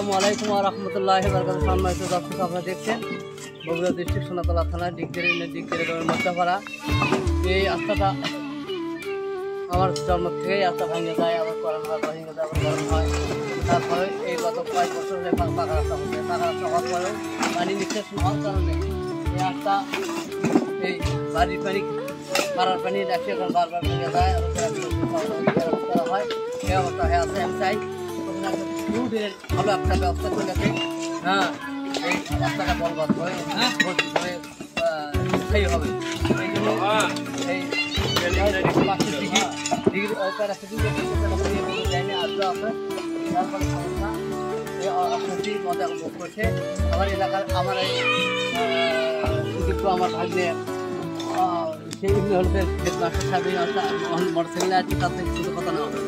আসসালামু আলাইকুম ওয়া রাহমাতুল্লাহি ওয়া বারাকাতুহু। সম্মানিত দর্শক, আপনারা দেখছেন বগুড়া ডিস্ট্রিক্ট সোনাতলা থানা ডিগদেরি গ্রামের মধ্যপাড়া। এই রাস্তাটা আমার জন্ম থেকেই রাস্তা ভেঙে যায়, আবার করানো হয়, ভেঙে যায়, আবার করানো হয়। তারপরে এই গত কয়েক বছর ধরে পাকা রাস্তা হচ্ছে। পাকা রাস্তা হওয়ার পরেও পানি নিষ্কাশন হওয়ার কারণে এই রাস্তা এই বাড়ির পানি পাড়ার পানি রাখছে, এখন বারবার ভেঙে যায়, করা হয়। এই অবস্থা হয়ে আছে। আমি চাই ভালো একটা ব্যবস্থা করে গেছে। হ্যাঁ, এই রাস্তাটা বরবাদ হয়ে সেই হবে। এই জন্য এই ডিগ্রি আজও আছে, তারপরে সমস্যা এই অর্থনীতির মধ্যে ভোগ করছে। আমার এলাকার আমার এই আমার ভাগ্নে সেই হলতে মাস্টার সাহেব মোটর সাইকেলে আছে, তাতে কিছু কথা না হবে।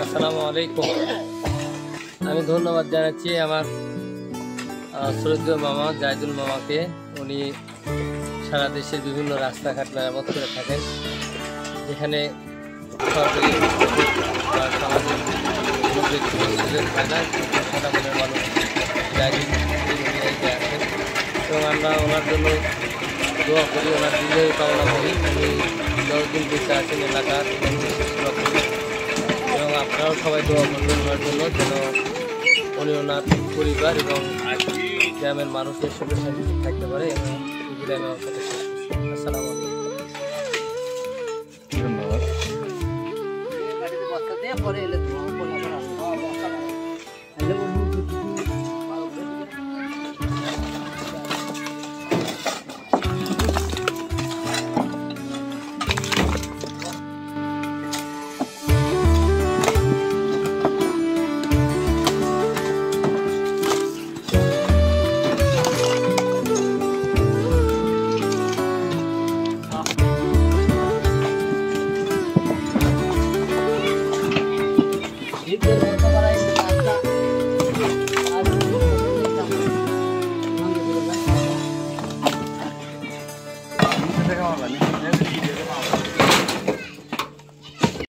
আসসালামু আলাইকুম। আমি ধন্যবাদ জানাচ্ছি আমার শ্রদ্ধেয় মামা জাহিদুল মামাকে। উনি সারা দেশের বিভিন্ন রাস্তাঘাট মেরামত করে থাকেন, যেখানে সরকারি বা সামাজিক সুযোগ হয় না, সাধারণ মানুষ জাহিদুল আছেন এবং আমরা ওনার জন্য দোয়া করি, ওনার দীর্ঘায়ু কামনা করি। উনি 10 দিন বেঁচে আছেন এলাকার এবং আপনারাও সবাই দোয়া করবেন ওনার জন্য, যেন উনি ওনার পরিবার এবং গ্রামের মানুষের সুখে শান্তিতে থাকতে পারে। এবং গ্রামে আমার কথা শেষ করছি। আসসালামু আলাইকুম। ধন্যবাদ।